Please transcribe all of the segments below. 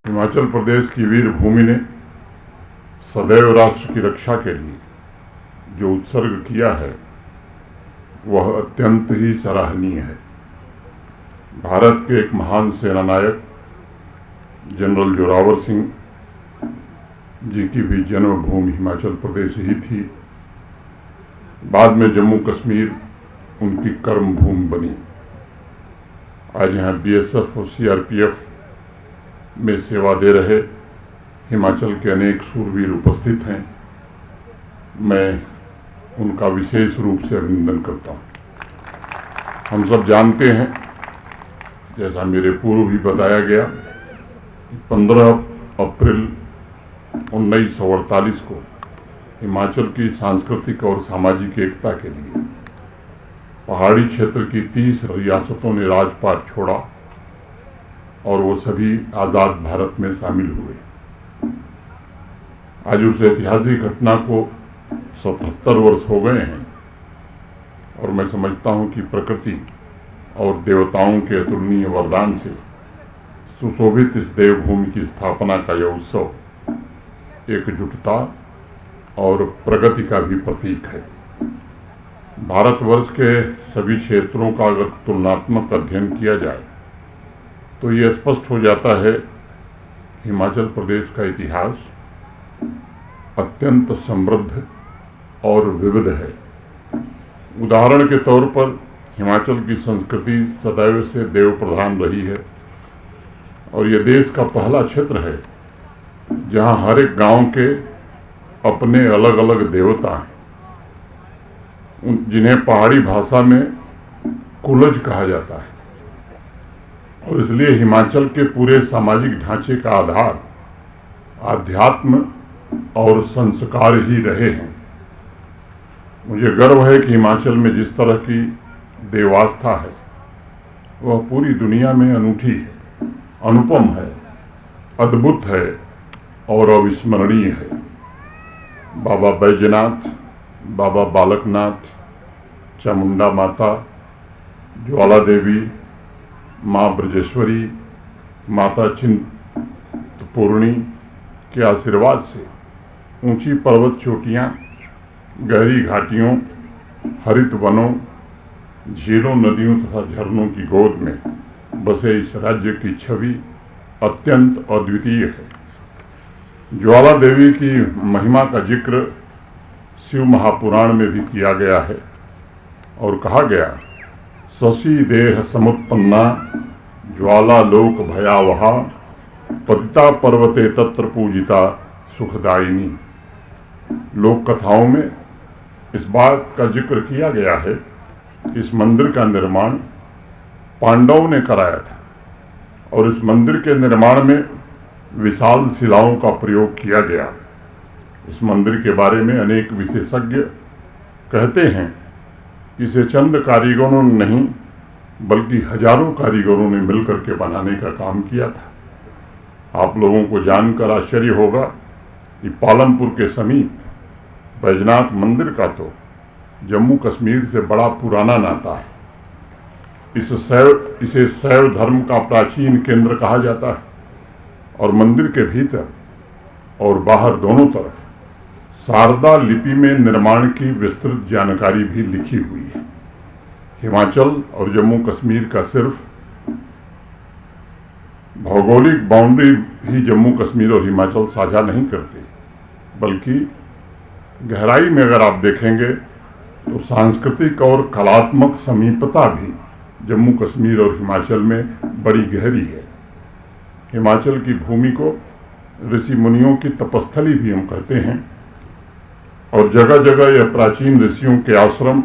हिमाचल प्रदेश की वीर भूमि ने सदैव राष्ट्र की रक्षा के लिए जो उत्सर्ग किया है वह अत्यंत ही सराहनीय है। भारत के एक महान सेनानायक जनरल जोरावर सिंह जी की भी जन्मभूमि हिमाचल प्रदेश ही थी। बाद में जम्मू कश्मीर उनकी कर्म भूमि बनी। आज यहाँ बीएसएफ और सीआरपीएफ में सेवा दे रहे हिमाचल के अनेक शूरवीर उपस्थित हैं। मैं उनका विशेष रूप से अभिनंदन करता हूँ। हम सब जानते हैं, जैसा मेरे पूर्व भी बताया गया, 15 अप्रैल 1948 को हिमाचल की सांस्कृतिक और सामाजिक एकता के लिए पहाड़ी क्षेत्र की 30 रियासतों ने राजपाट छोड़ा और वो सभी आज़ाद भारत में शामिल हुए। आज उस ऐतिहासिक घटना को 77 वर्ष हो गए हैं और मैं समझता हूँ कि प्रकृति और देवताओं के अतुलनीय वरदान से सुशोभित इस देवभूमि की स्थापना का यह उत्सव एकजुटता और प्रगति का भी प्रतीक है। भारतवर्ष के सभी क्षेत्रों का अगर तुलनात्मक अध्ययन किया जाए तो ये स्पष्ट हो जाता है, हिमाचल प्रदेश का इतिहास अत्यंत समृद्ध और विविध है। उदाहरण के तौर पर हिमाचल की संस्कृति सदैव से देव प्रधान रही है और यह देश का पहला क्षेत्र है जहां हर एक गांव के अपने अलग अलग देवता हैं, जिन्हें पहाड़ी भाषा में कुलज कहा जाता है। और इसलिए हिमाचल के पूरे सामाजिक ढांचे का आधार आध्यात्म और संस्कार ही रहे हैं। मुझे गर्व है कि हिमाचल में जिस तरह की देवास्था है वह पूरी दुनिया में अनूठी है, अनुपम है, अद्भुत है और अविस्मरणीय है। बाबा बैजनाथ, बाबा बालकनाथ, चामुंडा माता, ज्वाला देवी, माँ ब्रजेश्वरी, माता चिंतपूर्णी के आशीर्वाद से ऊंची पर्वत चोटियाँ, गहरी घाटियों, हरित वनों, झीलों, नदियों तथा झरनों की गोद में बसे इस राज्य की छवि अत्यंत अद्वितीय है। ज्वाला देवी की महिमा का जिक्र शिव महापुराण में भी किया गया है और कहा गया, शशि देह समुत्पन्ना ज्वाला लोक भयावहा पतिता पर्वते तत्र पूजिता सुखदायिनी। लोक कथाओं में इस बात का जिक्र किया गया है कि इस मंदिर का निर्माण पांडवों ने कराया था और इस मंदिर के निर्माण में विशाल शिलाओं का प्रयोग किया गया। इस मंदिर के बारे में अनेक विशेषज्ञ कहते हैं कि इसे चंद कारीगरों ने नहीं बल्कि हजारों कारीगरों ने मिलकर के बनाने का काम किया था। आप लोगों को जानकर आश्चर्य होगा कि पालमपुर के समीप बैजनाथ मंदिर का तो जम्मू कश्मीर से बड़ा पुराना नाता है। इसे शैव धर्म का प्राचीन केंद्र कहा जाता है और मंदिर के भीतर और बाहर दोनों तरफ शारदा लिपि में निर्माण की विस्तृत जानकारी भी लिखी हुई है। हिमाचल और जम्मू कश्मीर का सिर्फ भौगोलिक बाउंड्री ही जम्मू कश्मीर और हिमाचल साझा नहीं करते, बल्कि गहराई में अगर आप देखेंगे तो सांस्कृतिक और कलात्मक समीपता भी जम्मू कश्मीर और हिमाचल में बड़ी गहरी है। हिमाचल की भूमि को ऋषि मुनियों की तपस्थली भी हम कहते हैं और जगह जगह यह प्राचीन ऋषियों के आश्रम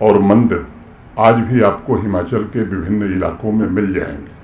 और मंदिर आज भी आपको हिमाचल के विभिन्न इलाकों में मिल जाएंगे।